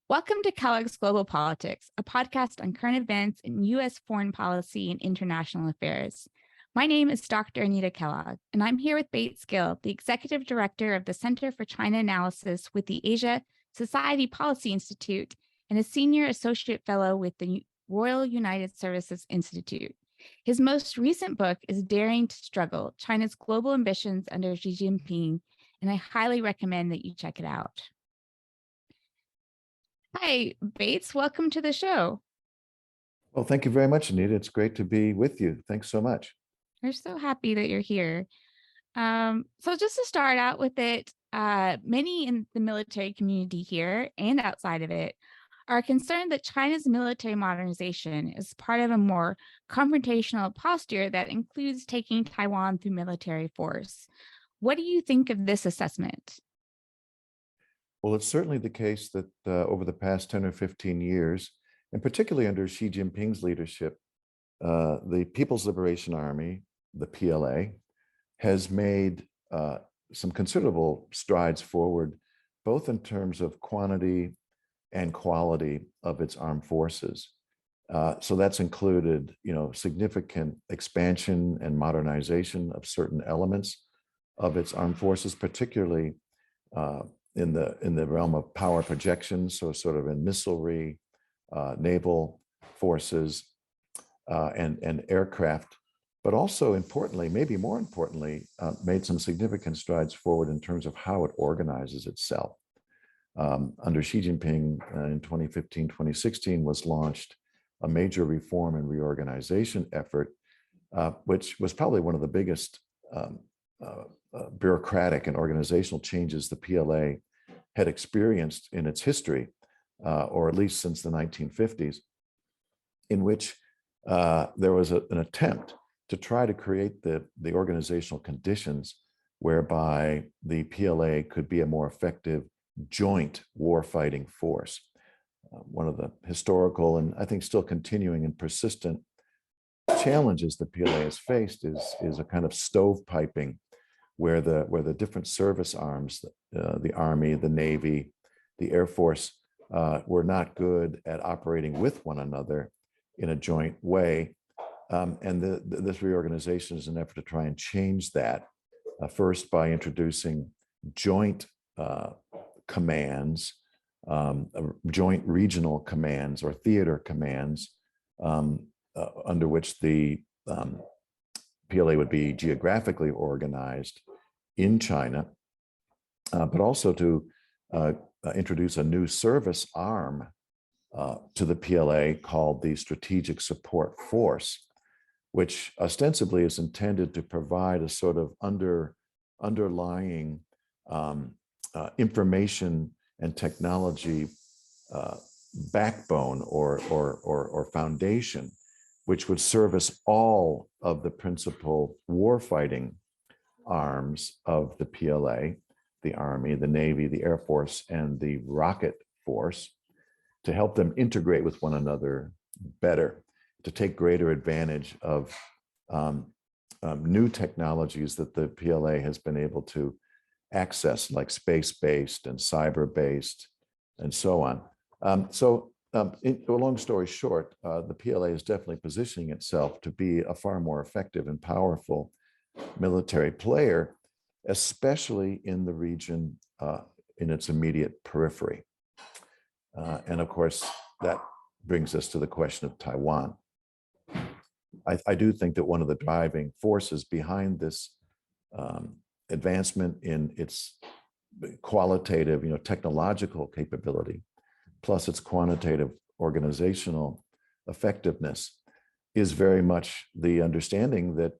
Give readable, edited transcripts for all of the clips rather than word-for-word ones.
Welcome to Kellogg's Global Politics, a podcast on current events in U.S. foreign policy and international affairs. My name is Dr. Anita Kellogg, and I'm here with Bates Gil, the Executive Director of the Center for China Analysis with the Asia Society Policy Institute and a Senior Associate Fellow with the Royal United Services Institute. His most recent book is Daring to Struggle, China's Global Ambitions under Xi Jinping, and I highly recommend that you check it out. Hi, Bates. Welcome to the show. Well, thank you very much, Anita. It's great to be with you. Thanks so much. We're so happy that you're here. So just to start out with it, many in the military community here and outside of it are concerned that China's military modernization is part of a more confrontational posture that includes taking Taiwan through military force. What do you think of this assessment? Well, it's certainly the case that over the past 10 or 15 years, and particularly under Xi Jinping's leadership, the People's Liberation Army, the PLA, has made some considerable strides forward, both in terms of quantity and quality of its armed forces. So that's included, significant expansion and modernization of certain elements of its armed forces, particularly in the realm of power projection, so sort of in missilery, naval forces, and aircraft, but also importantly, maybe more importantly, made some significant strides forward in terms of how it organizes itself. Under Xi Jinping in 2015, 2016 was launched a major reform and reorganization effort, which was probably one of the biggest bureaucratic and organizational changes the PLA had experienced in its history, or at least since the 1950s, in which there was an attempt to try to create the organizational conditions whereby the PLA could be a more effective joint warfighting force. One of the historical and I think still continuing and persistent challenges the PLA has faced is a kind of stovepiping where the different service arms, the Army, the Navy, the Air Force, were not good at operating with one another in a joint way. And this reorganization is an effort to try and change that, first by introducing joint commands, joint regional commands or theater commands, under which the PLA would be geographically organized in China, but also to introduce a new service arm to the PLA called the Strategic Support Force, which ostensibly is intended to provide a sort of underlying information and technology backbone or foundation, which would service all of the principal warfighting arms of the PLA, the Army, the Navy, the Air Force, and the Rocket Force, to help them integrate with one another better, to take greater advantage of new technologies that the PLA has been able to access, like space-based and cyber-based, and so on. A long story short, the PLA is definitely positioning itself to be a far more effective and powerful military player, especially in the region in its immediate periphery. And of course, that brings us to the question of Taiwan. I do think that one of the driving forces behind this advancement in its qualitative, technological capability, plus its quantitative organizational effectiveness, is very much the understanding that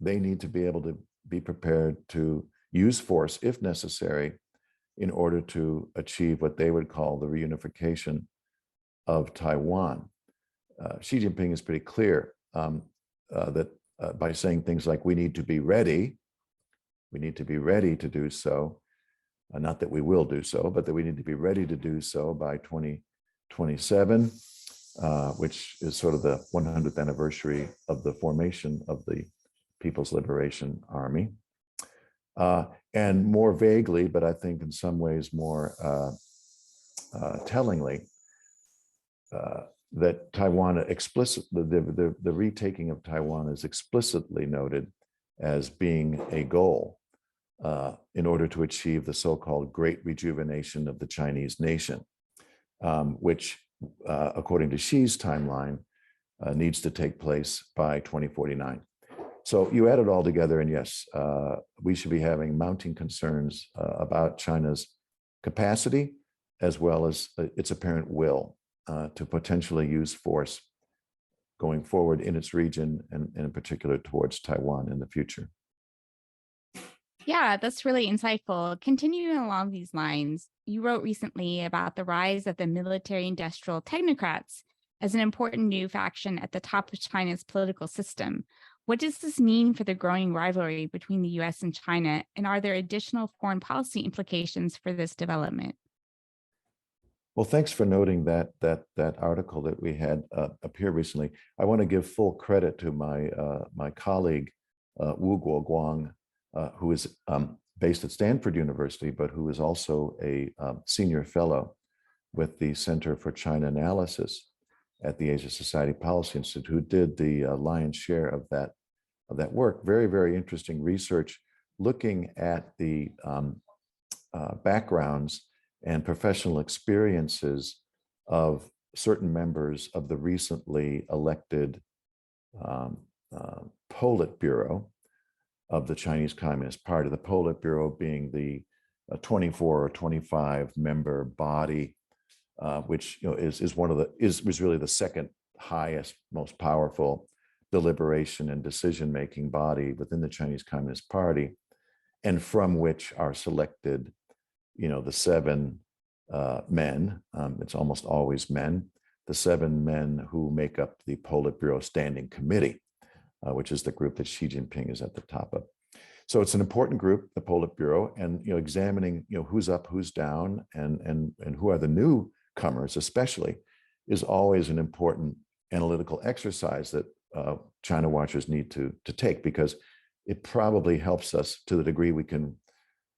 they need to be able to be prepared to use force if necessary in order to achieve what they would call the reunification of Taiwan. Xi Jinping is pretty clear that by saying things like, we need to be ready to do so, not that we will do so, but that we need to be ready to do so by 2027, which is sort of the 100th anniversary of the formation of the People's Liberation Army. And more vaguely, but I think in some ways more tellingly that Taiwan the retaking of Taiwan is explicitly noted as being a goal in order to achieve the so-called Great Rejuvenation of the Chinese nation, which, according to Xi's timeline, needs to take place by 2049. So you add it all together, and yes, we should be having mounting concerns about China's capacity as well as its apparent will to potentially use force going forward in its region and in particular towards Taiwan in the future. Yeah, that's really insightful. Continuing along these lines, you wrote recently about the rise of the military-industrial technocrats as an important new faction at the top of China's political system. What does this mean for the growing rivalry between the US and China, and are there additional foreign policy implications for this development? Well, thanks for noting that article that we had appear recently. I want to give full credit to my colleague Wu Guoguang, who is based at Stanford University, but who is also a senior fellow with the Center for China Analysis at the Asia Society Policy Institute, who did the lion's share of that work. Very, very interesting research looking at the backgrounds and professional experiences of certain members of the recently elected Politburo of the Chinese Communist Party, the Politburo being the 24 or 25 member body, which is really the second highest, most powerful deliberation and decision-making body within the Chinese Communist Party, and from which are selected, the seven men, it's almost always men, the seven men who make up the Politburo Standing Committee, which is the group that Xi Jinping is at the top of. So it's an important group, the Politburo, and examining who's up, who's down, and who are the newcomers, especially, is always an important analytical exercise that China watchers need to take, because it probably helps us to the degree we can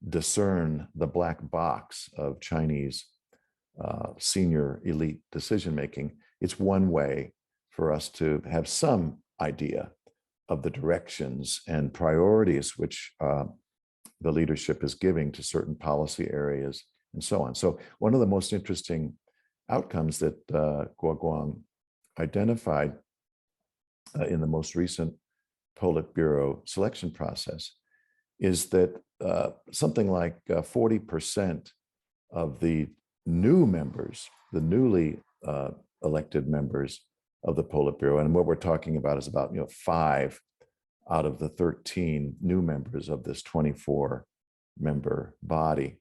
discern the black box of Chinese senior elite decision making. It's one way for us to have some idea of the directions and priorities which the leadership is giving to certain policy areas and so on. So one of the most interesting outcomes that Guoguang identified in the most recent Politburo selection process is that something like 40% of the new members, the newly elected members of the Politburo, and what we're talking about is about 5 out of the 13 new members of this 24-member body,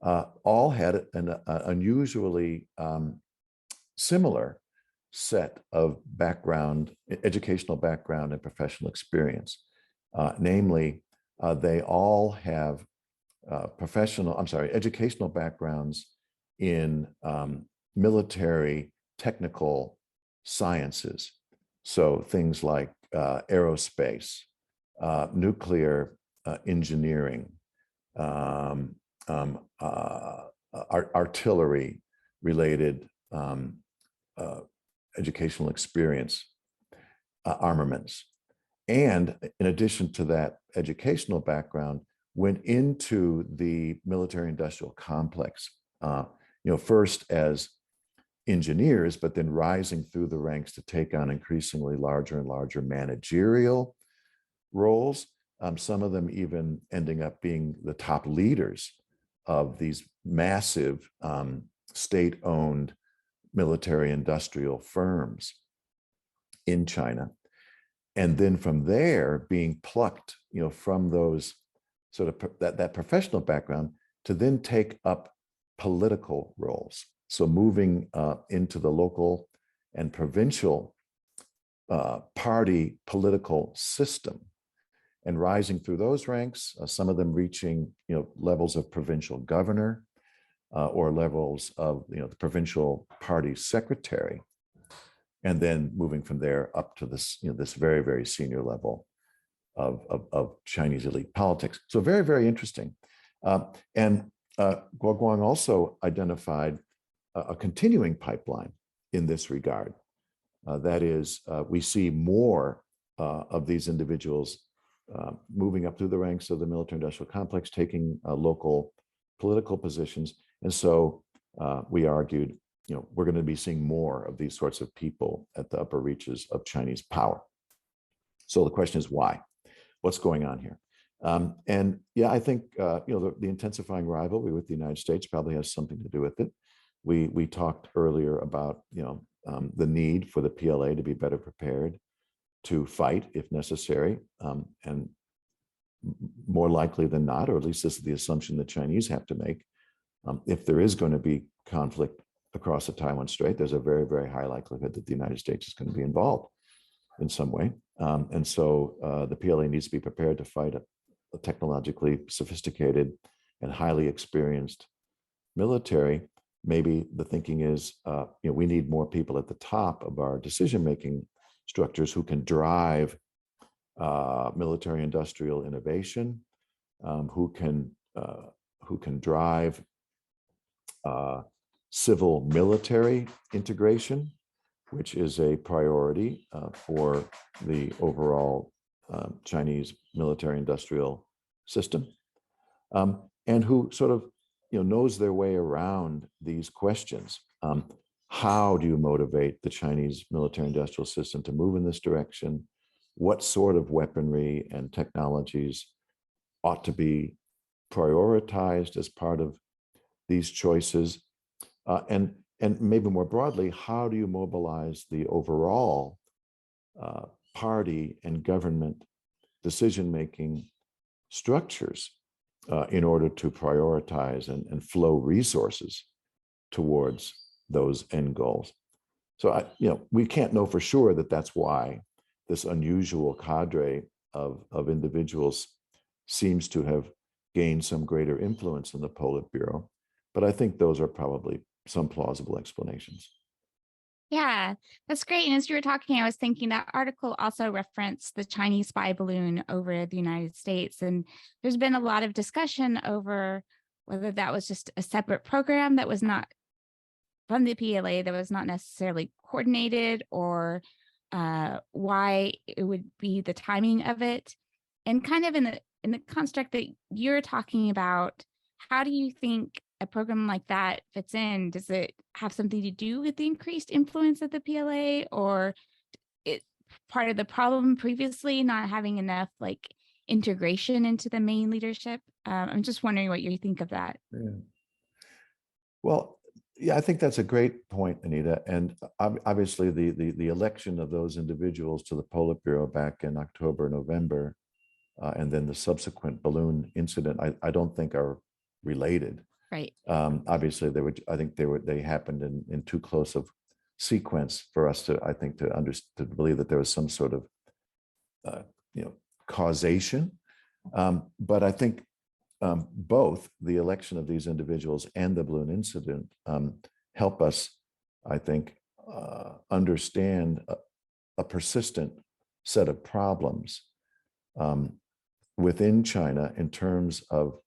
all had an unusually similar set of educational background and professional experience. Namely, they all have educational backgrounds in military technical sciences. So things like aerospace, nuclear engineering, artillery related educational experience, armaments. And in addition to that educational background, went into the military-industrial complex, first as engineers, but then rising through the ranks to take on increasingly larger and larger managerial roles. Some of them even ending up being the top leaders of these massive state-owned military-industrial firms in China. And then from there, being plucked, from those sort of that professional background to then take up political roles. So moving into the local and provincial party political system and rising through those ranks, some of them reaching, levels of provincial governor or levels of, the provincial party secretary, and then moving from there up to this, this very, very senior level of Chinese elite politics. So very, very interesting. And Guoguang also identified a continuing pipeline in this regard. That is, we see more of these individuals moving up through the ranks of the military-industrial complex, taking local political positions. And so we argued, we're going to be seeing more of these sorts of people at the upper reaches of Chinese power. So the question is why? What's going on here? And yeah, I think the intensifying rivalry with the United States probably has something to do with it. We talked earlier about the need for the PLA to be better prepared to fight if necessary, and more likely than not, or at least this is the assumption the Chinese have to make, if there is going to be conflict across the Taiwan Strait, there's a very, very high likelihood that the United States is going to be involved in some way. And so the PLA needs to be prepared to fight a technologically sophisticated and highly experienced military. Maybe the thinking is, we need more people at the top of our decision-making structures who can drive military-industrial innovation, who can drive civil-military integration, which is a priority for the overall Chinese military-industrial system, and who sort of knows their way around these questions. How do you motivate the Chinese military-industrial system to move in this direction? What sort of weaponry and technologies ought to be prioritized as part of these choices? And maybe more broadly, how do you mobilize the overall party and government decision-making structures in order to prioritize and flow resources towards those end goals? So we can't know for sure that that's why this unusual cadre of individuals seems to have gained some greater influence in the Politburo, but I think those are probably some plausible explanations. Yeah, that's great. And as you were talking, I was thinking that article also referenced the Chinese spy balloon over the United States. And there's been a lot of discussion over whether that was just a separate program that was not from the PLA, that was not necessarily coordinated, or why it would be the timing of it. And kind of in the construct that you're talking about, how do you think a program like that fits in? Does it have something to do with the increased influence of the PLA, or it part of the problem previously not having enough integration into the main leadership? I'm just wondering what you think of that. Yeah. Well, yeah, I think that's a great point, Anita. And obviously the election of those individuals to the Politburo back in October, November, and then the subsequent balloon incident, I don't think are related. Right. Obviously, they happened in too close of sequence for us to believe that there was some sort of causation. But I think both the election of these individuals and the balloon incident help us, I think, understand a persistent set of problems within China in terms of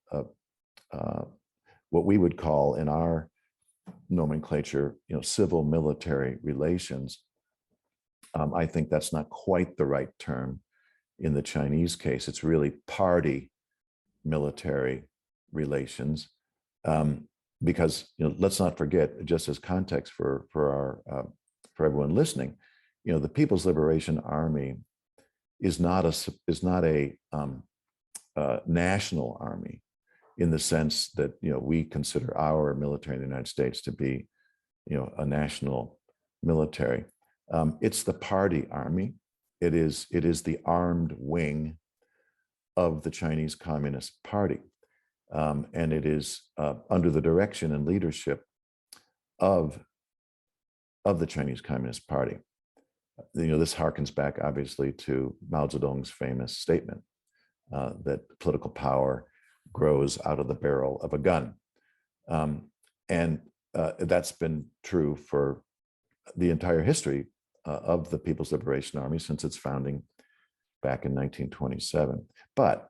what we would call in our nomenclature, civil-military relations. I think that's not quite the right term in the Chinese case. It's really party military relations, because let's not forget, just as context for everyone listening, the People's Liberation Army is not a national army in the sense that we consider our military in the United States to be a national military. It's the party army. It is the armed wing of the Chinese Communist Party, and it is under the direction and leadership of the Chinese Communist Party. This harkens back obviously to Mao Zedong's famous statement that political power grows out of the barrel of a gun, and that's been true for the entire history of the People's Liberation Army since its founding back in 1927. But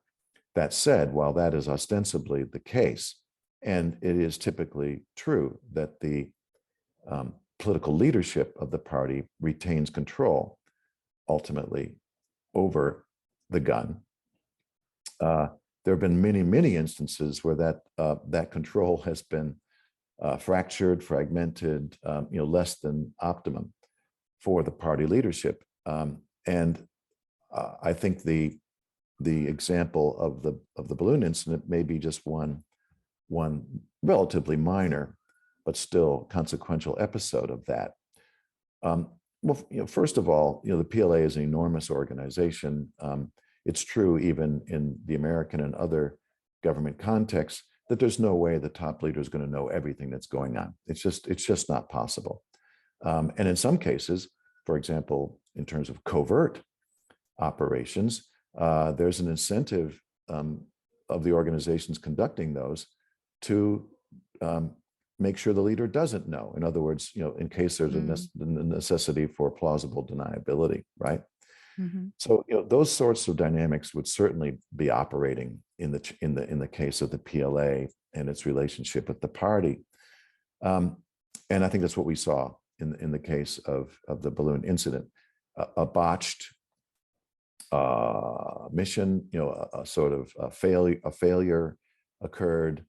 that said, while that is ostensibly the case, and it is typically true that the political leadership of the party retains control ultimately over the gun. There have been many, many instances where that control has been fractured, fragmented, less than optimum for the party leadership. And I think the example of the balloon incident may be just one relatively minor, but still consequential episode of that. Well, first of all, the PLA is an enormous organization. It's true even in the American and other government contexts that there's no way the top leader is going to know everything that's going on. It's just not possible. And in some cases, for example, in terms of covert operations, there's an incentive of the organizations conducting those to make sure the leader doesn't know. In other words, in case there's a necessity for plausible deniability, right? Mm-hmm. So those sorts of dynamics would certainly be operating in the case of the PLA and its relationship with the party, and I think that's what we saw in the case of the balloon incident, a botched mission, a sort of a failure occurred,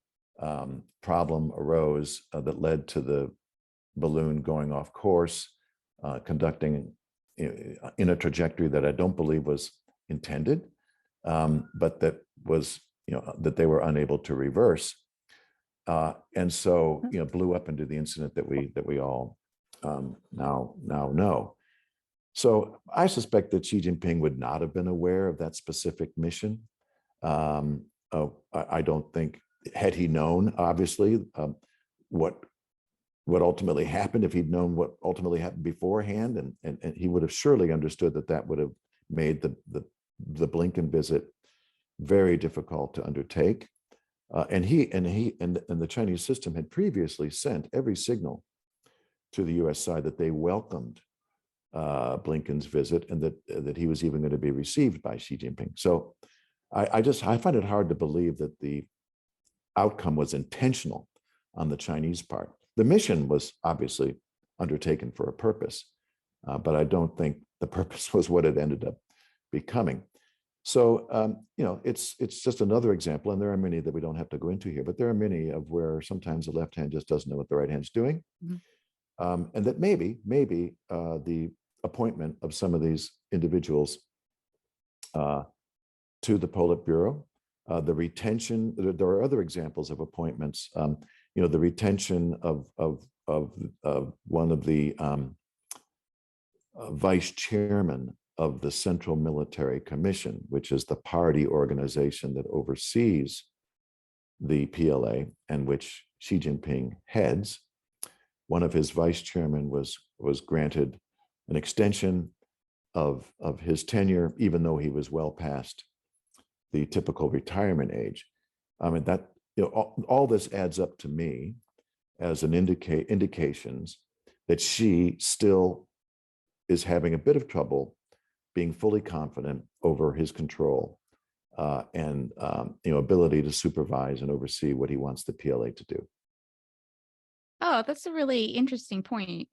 problem arose that led to the balloon going off course, conducting in a trajectory that I don't believe was intended, but that was, that they were unable to reverse, and so blew up into the incident that we all now know. So I suspect that Xi Jinping would not have been aware of that specific mission. I don't think, had he known, obviously, what ultimately happened, if he'd known what ultimately happened beforehand, and he would have surely understood that would have made the Blinken visit very difficult to undertake. And the Chinese system had previously sent every signal to the U.S. side that they welcomed Blinken's visit and that he was even going to be received by Xi Jinping. So I find it hard to believe that the outcome was intentional on the Chinese part. The mission was obviously undertaken for a purpose, but I don't think the purpose was what it ended up becoming. So, it's just another example, and there are many that we don't have to go into here, but there are many of where sometimes the left hand just doesn't know what the right hand's doing. Mm-hmm. And that maybe the appointment of some of these individuals to the Politburo, the retention, there are other examples of appointments, the retention of one of the vice chairman of the Central Military Commission, which is the party organization that oversees the PLA and which Xi Jinping heads. One of his vice chairmen was granted an extension of his tenure, even though he was well past the typical retirement age. I mean, that all this adds up to me as an indications that Xi still is having a bit of trouble being fully confident over his control and ability to supervise and oversee what he wants the PLA to do. Oh, that's a really interesting point.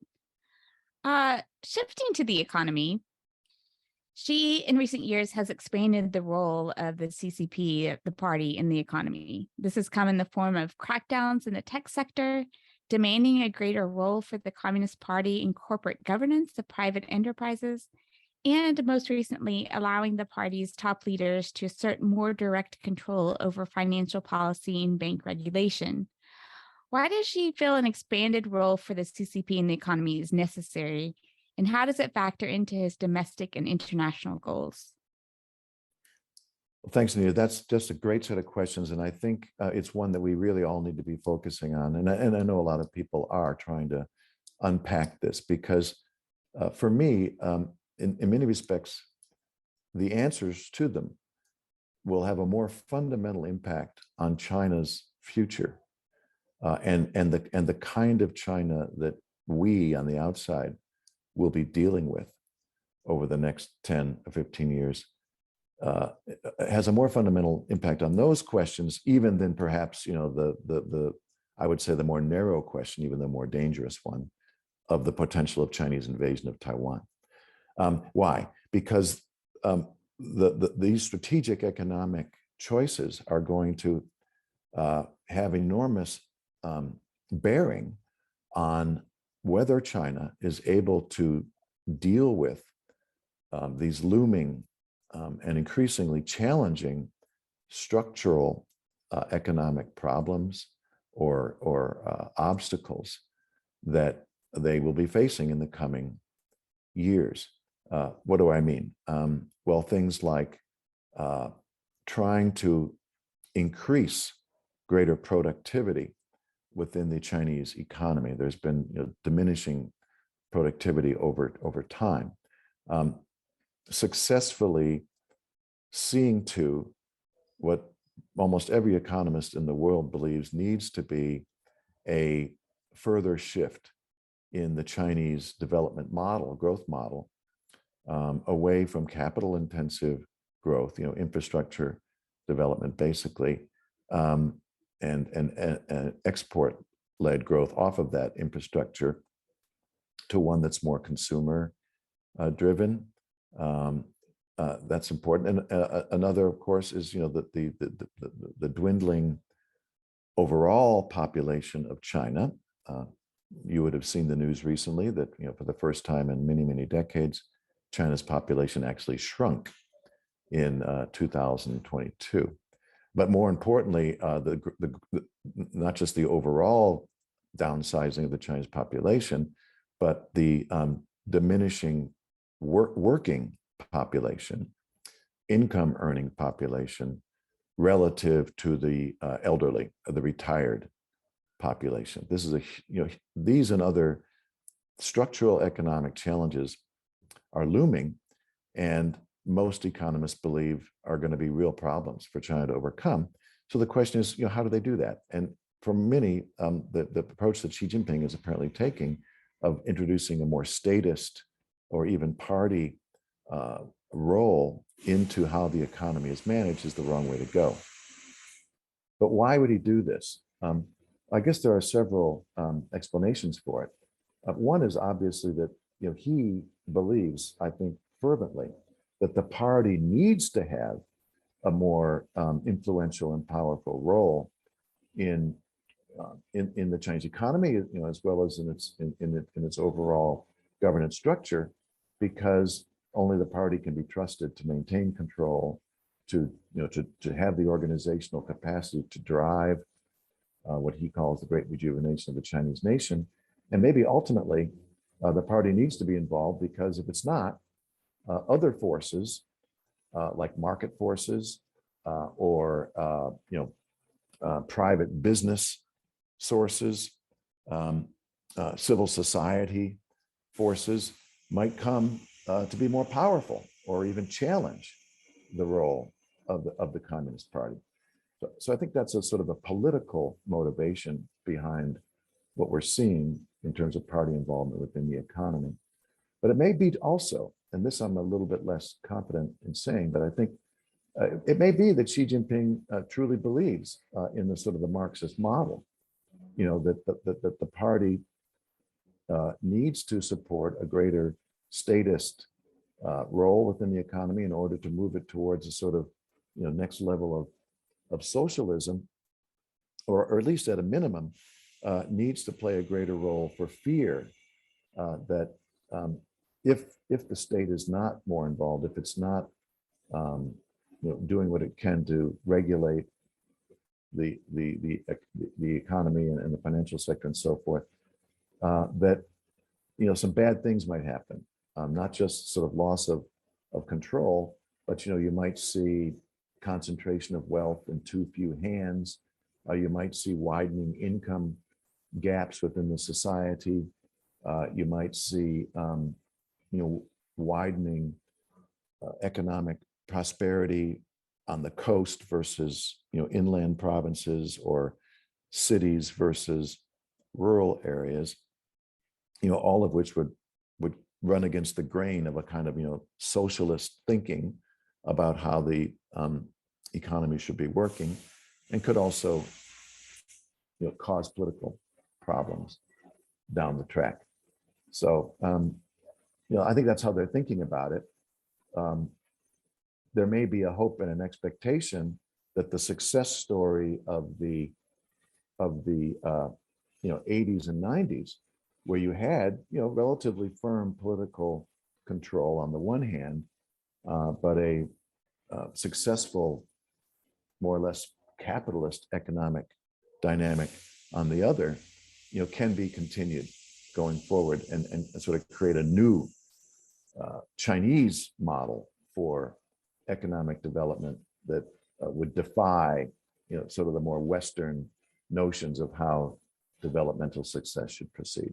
Shifting to the economy, Xi in recent years has expanded the role of the CCP, the party, in the economy. This has come in the form of crackdowns in the tech sector, demanding a greater role for the Communist Party in corporate governance of private enterprises, and most recently, allowing the party's top leaders to assert more direct control over financial policy and bank regulation. Why does Xi feel an expanded role for the CCP in the economy is necessary, and how does it factor into his domestic and international goals? Well, thanks, Anita. That's just a great set of questions, and I think it's one that we really all need to be focusing on. And I know a lot of people are trying to unpack this because for me, in many respects, the answers to them will have a more fundamental impact on China's future and the kind of China that we on the outside will be dealing with over the next 10 or 15 years. Has a more fundamental impact on those questions, even than perhaps the I would say the more narrow question, even the more dangerous one of the potential of Chinese invasion of Taiwan. Why? Because these strategic economic choices are going to have enormous bearing on whether China is able to deal with these looming and increasingly challenging structural economic problems or obstacles that they will be facing in the coming years. What do I mean? Well, things like trying to increase greater productivity within the Chinese economy. There's been diminishing productivity over time. Successfully seeing to what almost every economist in the world believes needs to be a further shift in the Chinese development model, growth model, away from capital intensive growth, infrastructure development basically, and export led growth off of that infrastructure to one that's more consumer driven. That's important. And another, of course, is the dwindling overall population of China. You would have seen the news recently that for the first time in many decades, China's population actually shrunk in 2022. But more importantly, not just the overall downsizing of the Chinese population, but the diminishing working population, income earning population relative to the elderly, the retired population. This is these and other structural economic challenges are looming, and most economists believe are going to be real problems for China to overcome. So the question is, how do they do that? And for many, the approach that Xi Jinping is apparently taking of introducing a more statist or even party role into how the economy is managed is the wrong way to go. But why would he do this? I guess there are several explanations for it. One is obviously that he believes, I think fervently, that the party needs to have a more influential and powerful role in the Chinese economy, as well as in its overall governance structure, because only the party can be trusted to maintain control, to have the organizational capacity to drive what he calls the great rejuvenation of the Chinese nation. And maybe ultimately, the party needs to be involved, because if it's not, other forces like market forces or private business sources, civil society forces might come to be more powerful or even challenge the role of the Communist Party. So I think that's a sort of a political motivation behind what we're seeing in terms of party involvement within the economy. But it may be also, and this I'm a little bit less confident in saying, but I think it may be that Xi Jinping truly believes in the sort of the Marxist model, that the party needs to support a greater statist role within the economy in order to move it towards a sort of next level of socialism, or at least at a minimum, needs to play a greater role for fear that if the state is not more involved, if it's not doing what it can to regulate the economy and the financial sector and so forth, that some bad things might happen. Not just sort of loss of control, but you might see concentration of wealth in too few hands. You might see widening income gaps within the society. You might see widening economic prosperity on the coast versus inland provinces, or cities versus rural areas. All of which would run against the grain of a kind of socialist thinking about how the economy should be working, and could also cause political problems down the track. So, I think that's how they're thinking about it. There may be a hope and an expectation that the success story of the 80s and 90s, where you had relatively firm political control on the one hand, but a successful, more or less capitalist economic dynamic on the other, can be continued going forward, and sort of create a new Chinese model for economic development that would defy, sort of the more Western notions of how developmental success should proceed.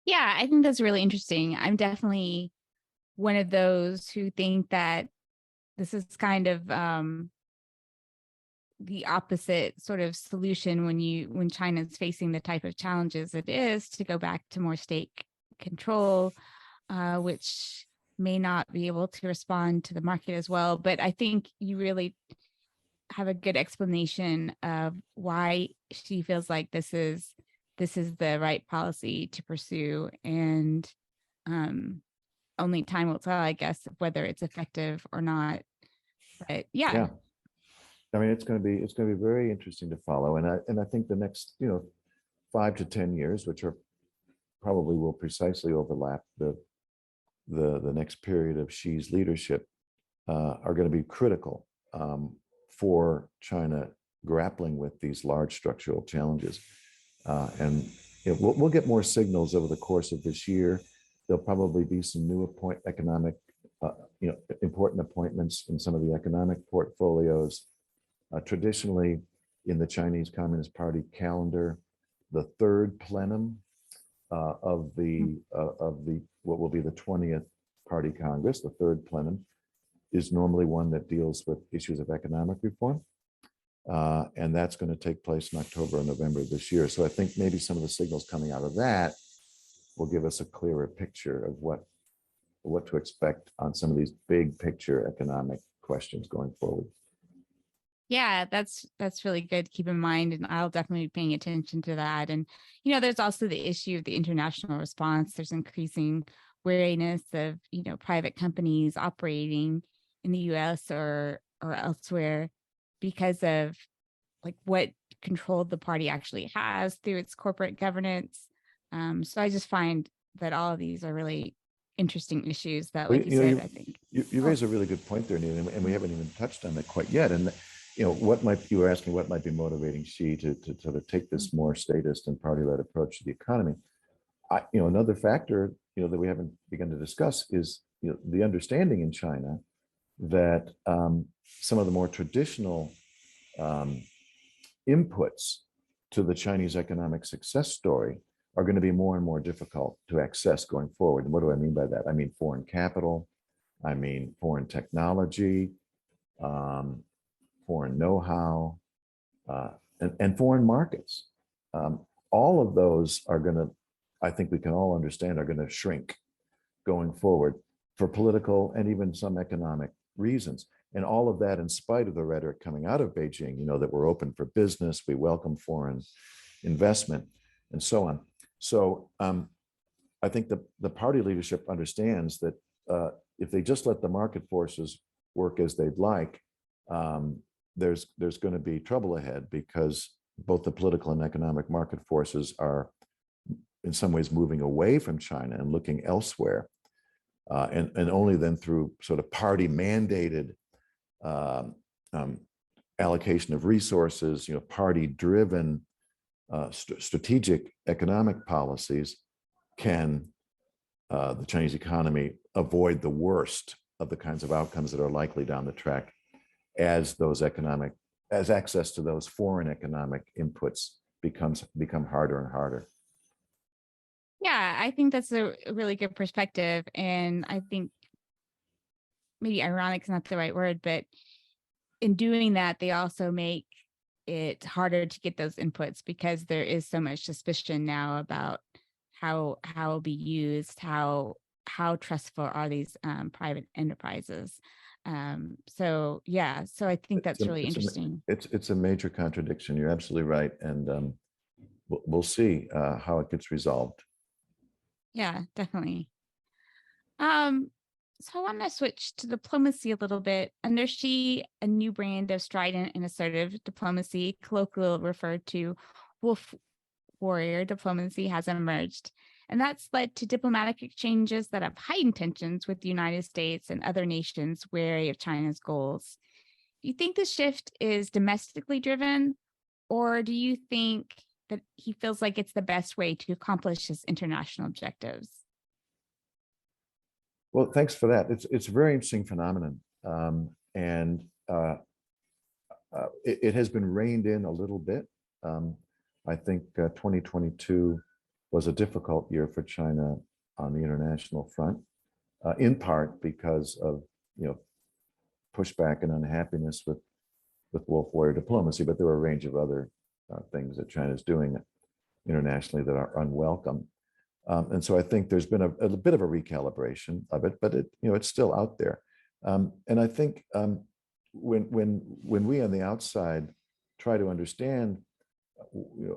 Yeah, I think that's really interesting. I'm definitely one of those who think that this is kind of the opposite sort of solution when China's facing the type of challenges it is, to go back to more state control, which may not be able to respond to the market as well. But I think you really have a good explanation of why she feels like this is the right policy to pursue, and only time will tell, I guess, whether it's effective or not. But yeah. I mean, it's going to be very interesting to follow, and I think the next 5 to 10 years, which are probably will precisely overlap the next period of Xi's leadership, are going to be critical for China grappling with these large structural challenges. And we'll get more signals over the course of this year. There'll probably be some new important appointments in some of the economic portfolios. Traditionally, in the Chinese Communist Party calendar, the third plenum of the what will be the 20th Party Congress, the third plenum, is normally one that deals with issues of economic reform. And that's going to take place in October and November of this year. So I think maybe some of the signals coming out of that will give us a clearer picture of what to expect on some of these big picture economic questions going forward. Yeah, that's really good to keep in mind, and I'll definitely be paying attention to that. And there's also the issue of the international response. There's increasing wariness of private companies operating in the U.S. or elsewhere because of like what control the party actually has through its corporate governance. So I just find that all of these are really interesting issues that, like you said, I think you raise a really good point there, Nina, and we haven't even touched on that quite yet. And you were asking what might be motivating Xi to sort of take this more statist and party-led approach to the economy. Another factor that we haven't begun to discuss is the understanding in China that some of the more traditional inputs to the Chinese economic success story are going to be more and more difficult to access going forward. And what do I mean by that? I mean foreign capital, I mean foreign technology, foreign know-how, and foreign markets. All of those are going to, I think we can all understand, are going to shrink going forward for political and even some economic reasons. And all of that in spite of the rhetoric coming out of Beijing, that we're open for business, we welcome foreign investment, and so on. So I think the party leadership understands that if they just let the market forces work as they'd like, there's going to be trouble ahead, because both the political and economic market forces are in some ways moving away from China and looking elsewhere. And only then through sort of party mandated allocation of resources, party driven strategic economic policies can the Chinese economy avoid the worst of the kinds of outcomes that are likely down the track as access to those foreign economic inputs become harder and harder. Yeah, I think that's a really good perspective. And I think maybe ironic is not the right word, but in doing that, they also make it harder to get those inputs, because there is so much suspicion now about how it'll be used, how trustful are these private enterprises. So I think that's really interesting. It's a major contradiction. You're absolutely right. And we'll see how it gets resolved. Yeah, definitely. Um, so I want to switch to diplomacy a little bit. Under Xi, a new brand of strident and assertive diplomacy, colloquially referred to wolf warrior diplomacy, has emerged. And that's led to diplomatic exchanges that have heightened tensions with the United States and other nations wary of China's goals. Do you think this shift is domestically driven, or do you think that he feels like it's the best way to accomplish his international objectives? Well, thanks for that. It's a very interesting phenomenon, and it has been reined in a little bit. Um, I think 2022 was a difficult year for China on the international front, in part because of pushback and unhappiness with wolf warrior diplomacy, but there were a range of other things that China's doing internationally that are unwelcome. And so I think there's been a bit of a recalibration of it, but it's still out there. And I think when we on the outside try to understand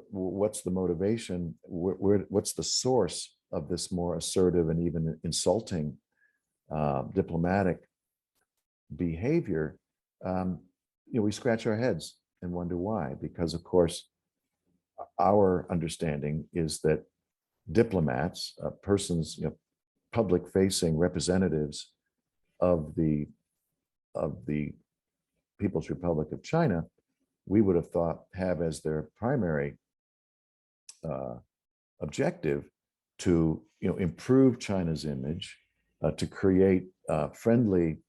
what's the motivation, what's the source of this more assertive and even insulting diplomatic behavior, we scratch our heads and wonder why. Because of course, our understanding is that diplomats, persons, public-facing representatives of the People's Republic of China, we would have thought have as their primary objective to improve China's image, to create friendly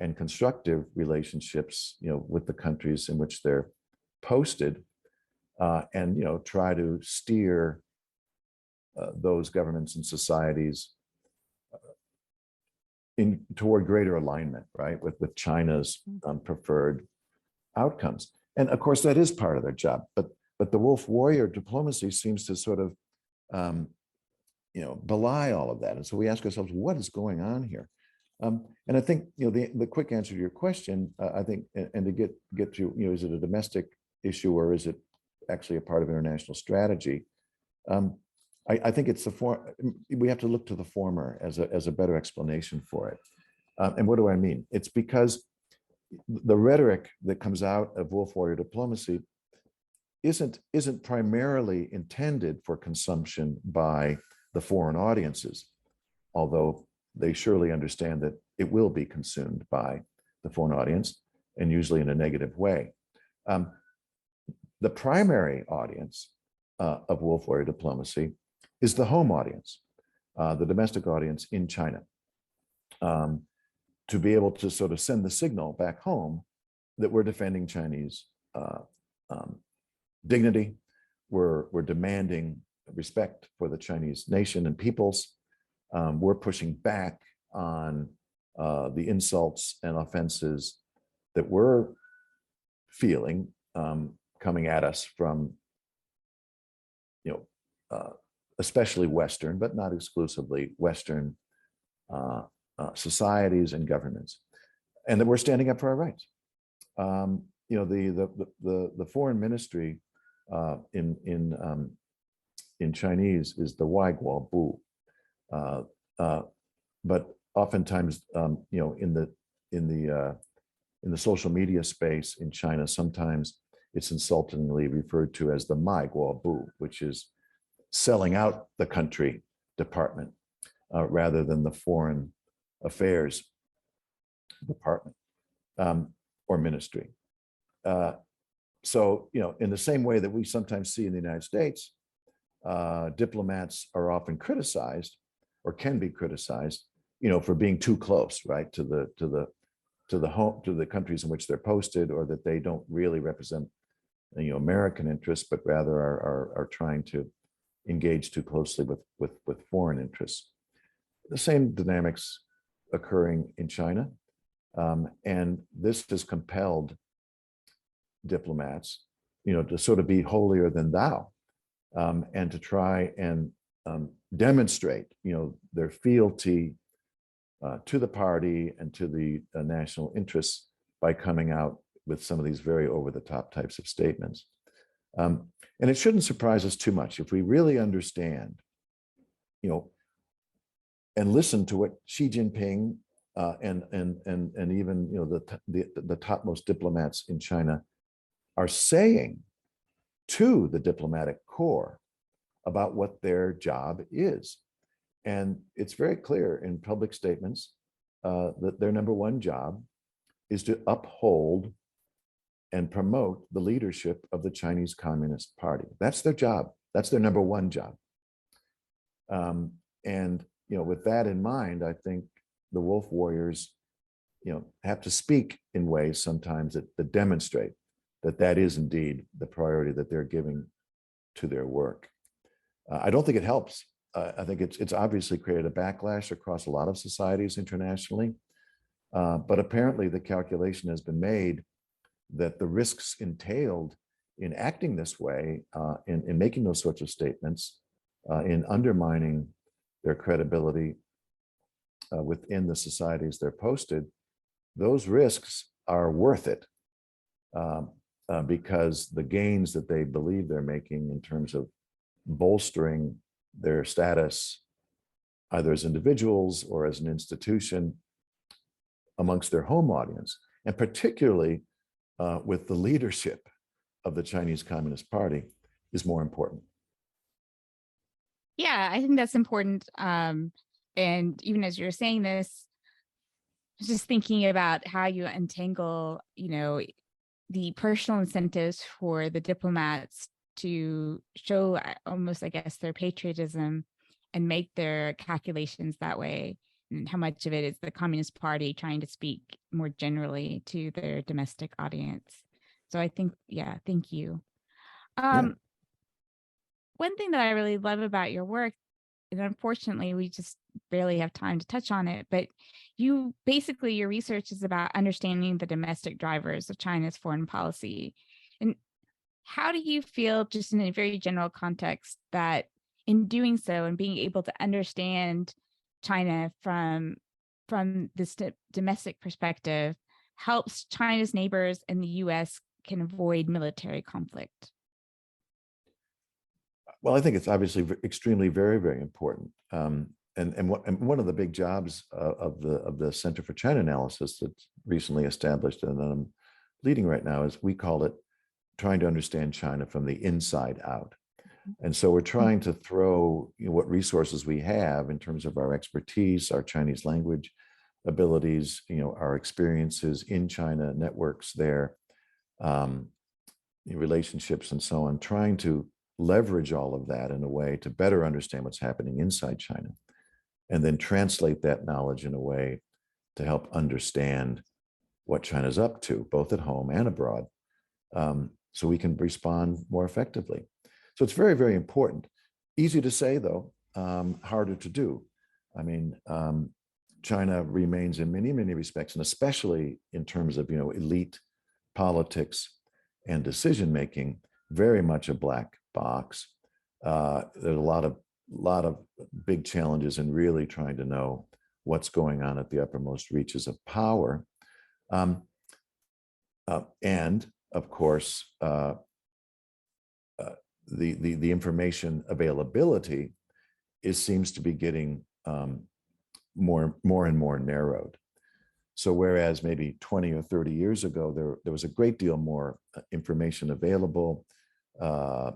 and constructive relationships with the countries in which they're posted, and try to steer those governments and societies toward greater alignment, right, with China's preferred outcomes. And of course, that is part of their job. But the wolf warrior diplomacy seems to sort of belie all of that. And so we ask ourselves, what is going on here? And I think the quick answer to your question, I think, and to get to is it a domestic issue or is it actually a part of international strategy? I think it's we have to look to the former as a better explanation for it. And what do I mean? It's because the rhetoric that comes out of wolf warrior diplomacy isn't primarily intended for consumption by the foreign audiences, although they surely understand that it will be consumed by the foreign audience, and usually in a negative way. The primary audience of wolf warrior diplomacy is the home audience, the domestic audience in China, to be able to sort of send the signal back home that we're defending Chinese dignity, we're demanding respect for the Chinese nation and peoples, we're pushing back on the insults and offenses that we're feeling coming at us from, especially Western, but not exclusively Western societies and governments, and that we're standing up for our rights. The foreign ministry in Chinese is the Wai Guo Bu, but oftentimes, in the social media space in China, sometimes it's insultingly referred to as the Mai Guo Bu, which is selling out the country department rather than the foreign affairs department or ministry. So, in the same way that we sometimes see in the United States, diplomats are often criticized or can be criticized, for being too close, right, to the countries in which they're posted, or that they don't really represent, American interests, but rather are trying to engage too closely with foreign interests. The same dynamics occurring in China, and this has compelled diplomats, to sort of be holier than thou, and to try and demonstrate, their fealty to the party and to the national interests by coming out with some of these very over-the-top types of statements. And it shouldn't surprise us too much if we really understand, and listen to what Xi Jinping and even the topmost diplomats in China are saying to the diplomatic corps about what their job is. And it's very clear in public statements that their number one job is to uphold and promote the leadership of the Chinese Communist Party. That's their job. That's their number one job. And with that in mind, I think the wolf warriors, have to speak in ways sometimes that demonstrate that is indeed the priority that they're giving to their work. I don't think it helps. I think it's obviously created a backlash across a lot of societies internationally. But apparently the calculation has been made that the risks entailed in acting this way, in making those sorts of statements, in undermining their credibility within the societies they're posted, those risks are worth it because the gains that they believe they're making in terms of bolstering their status, either as individuals or as an institution amongst their home audience, and particularly with the leadership of the Chinese Communist Party, is more important. Yeah, I think that's important. And even as you're saying this, I was just thinking about how you untangle, the personal incentives for the diplomats to show almost, I guess, their patriotism and make their calculations that way, and how much of it is the Communist Party trying to speak more generally to their domestic audience. So I think, thank you. Yeah. One thing that I really love about your work, and unfortunately we just barely have time to touch on it, but your research is about understanding the domestic drivers of China's foreign policy. And how do you feel, just in a very general context, that in doing so and being able to understand China from this domestic perspective helps China's neighbors and the US can avoid military conflict? Well, I think it's obviously extremely, very, very important. And one of the big jobs of the Center for China Analysis that's recently established and that I'm leading right now is, we call it trying to understand China from the inside out. And so we're trying to throw what resources we have in terms of our expertise, our Chinese language abilities, our experiences in China, networks there, relationships and so on, trying to leverage all of that in a way to better understand what's happening inside China, and then translate that knowledge in a way to help understand what China's up to, both at home and abroad, so we can respond more effectively. So it's very, very important. Easy to say, though, harder to do. I mean, China remains in many, many respects, and especially in terms of, elite politics and decision-making, very much a black box. There's a lot of big challenges in really trying to know what's going on at the uppermost reaches of power. And of course, the information availability seems to be getting more and more narrowed. So whereas maybe 20 or 30 years ago, there was a great deal more information available, I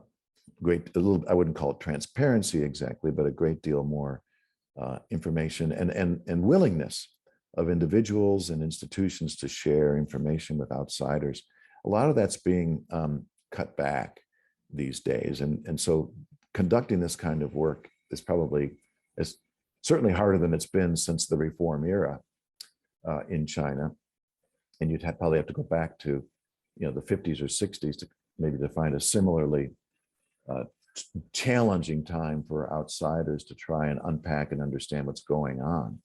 wouldn't call it transparency exactly, but a great deal more information and willingness of individuals and institutions to share information with outsiders. A lot of that's being cut back these days. And so conducting this kind of work is certainly harder than it's been since the reform era in China. And you'd probably have to go back to, the 50s or 60s to find a similarly challenging time for outsiders to try and unpack and understand what's going on.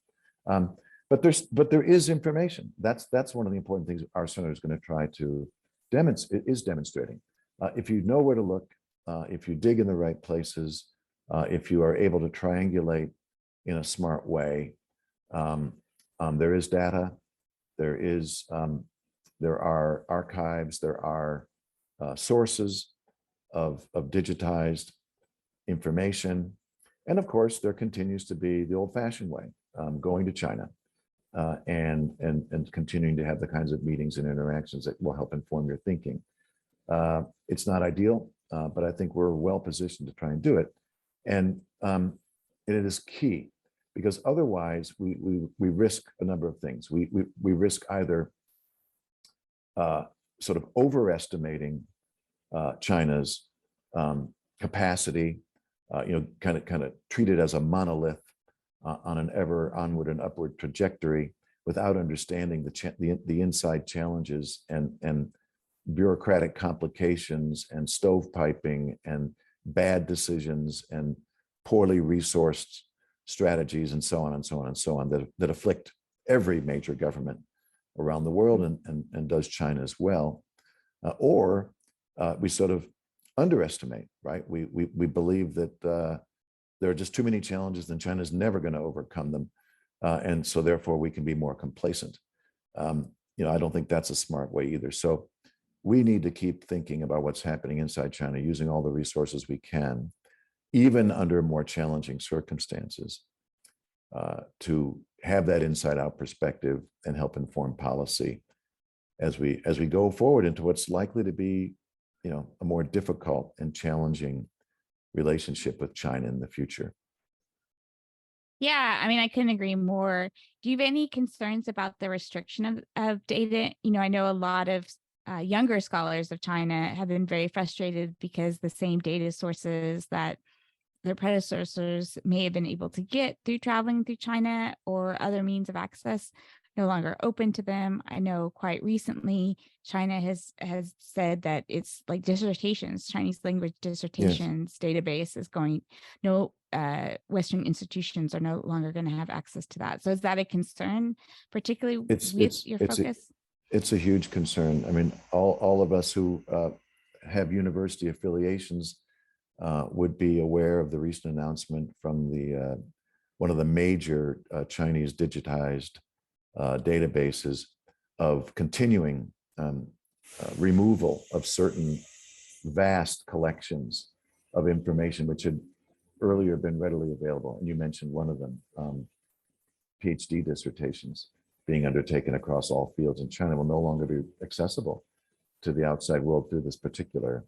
But there is information. That's one of the important things our center is going to try to demonstrating. If you know where to look, if you dig in the right places, if you are able to triangulate in a smart way, there is data, there are archives, there are sources of digitized information, And of course, there continues to be the old-fashioned way, going to China and continuing to have the kinds of meetings and interactions that will help inform your thinking. It's not ideal, but I think we're well positioned to try and do it. And it is key, because otherwise we risk a number of things. We risk either sort of overestimating China's capacity, kind of treat it as a monolith on an ever onward and upward trajectory, without understanding the inside challenges and bureaucratic complications and stovepiping and bad decisions and poorly resourced strategies and so on and so on and so on that afflict every major government around the world and does China as well. Or we sort of underestimate, right? We believe that there are just too many challenges and China's never going to overcome them. And so therefore we can be more complacent. I don't think that's a smart way either. So we need to keep thinking about what's happening inside China, using all the resources we can, even under more challenging circumstances, to have that inside out perspective and help inform policy as we go forward into what's likely to be, a more difficult and challenging relationship with China in the future. Yeah, I mean, I couldn't agree more. Do you have any concerns about the restriction of data? I know a lot of younger scholars of China have been very frustrated because the same data sources that their predecessors may have been able to get through traveling through China or other means of access no longer open to them. I know quite recently China has said that it's like dissertations, Chinese language dissertations database is going, no Western institutions are no longer going to have access to that. So is that a concern, particularly with your focus? It's a huge concern. I mean, all of us who have university affiliations would be aware of the recent announcement from the one of the major Chinese digitized databases of continuing removal of certain vast collections of information which had earlier been readily available. And you mentioned one of them, PhD dissertations being undertaken across all fields in China will no longer be accessible to the outside world through this particular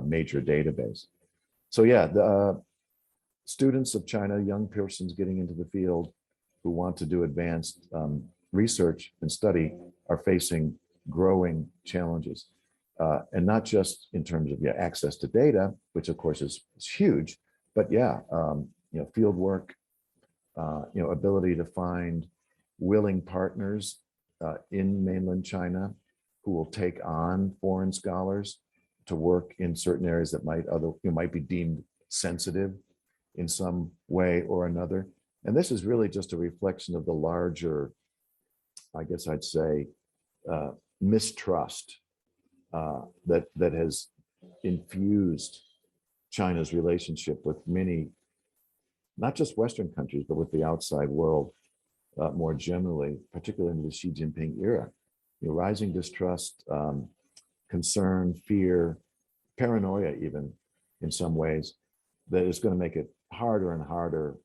major database. So yeah, the students of China, young persons getting into the field who want to do advanced research and study are facing growing challenges. And not just in terms of access to data, which of course is huge, but field work, ability to find willing partners in mainland China who will take on foreign scholars to work in certain areas that might be deemed sensitive in some way or another. And this is really just a reflection of the larger, I guess I'd say, mistrust that has infused China's relationship with many, not just Western countries, but with the outside world more generally, particularly in the Xi Jinping era. Rising distrust, concern, fear, paranoia, even in some ways, that is going to make it harder and harder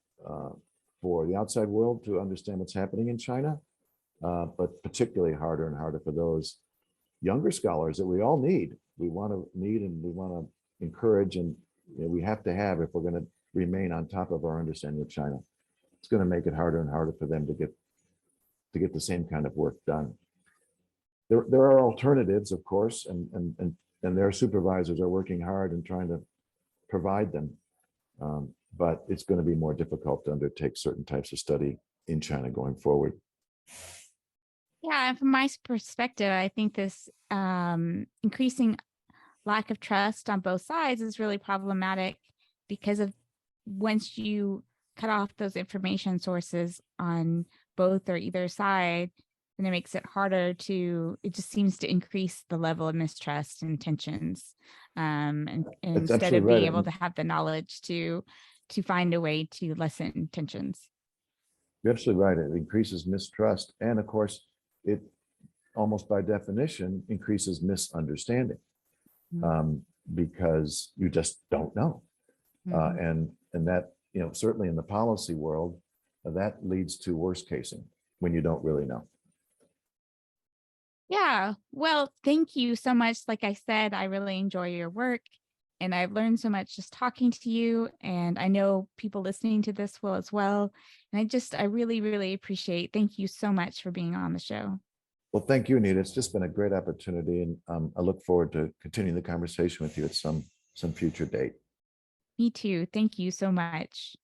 for the outside world to understand what's happening in China, but particularly harder and harder for those younger scholars that we all need. We want and we want to encourage, and we have to have if we're going to remain on top of our understanding of China. It's going to make it harder and harder for them to get the same kind of work done. There are alternatives, of course, and their supervisors are working hard and trying to provide them. But it's going to be more difficult to undertake certain types of study in China going forward. Yeah, and from my perspective, I think this increasing lack of trust on both sides is really problematic because of once you cut off those information sources on both or either side, then it makes it harder it just seems to increase the level of mistrust and tensions. And instead of being able to have the knowledge to find a way to lessen tensions. You're absolutely right. It increases mistrust. And of course, it almost by definition increases misunderstanding because you just don't know. And that certainly in the policy world, that leads to worst casing when you don't really know. Yeah. Well, thank you so much. Like I said, I really enjoy your work and I've learned so much just talking to you. And I know people listening to this will as well. And I really, really appreciate. Thank you so much for being on the show. Well, thank you, Anita. It's just been a great opportunity, and I look forward to continuing the conversation with you at some future date. Me too. Thank you so much.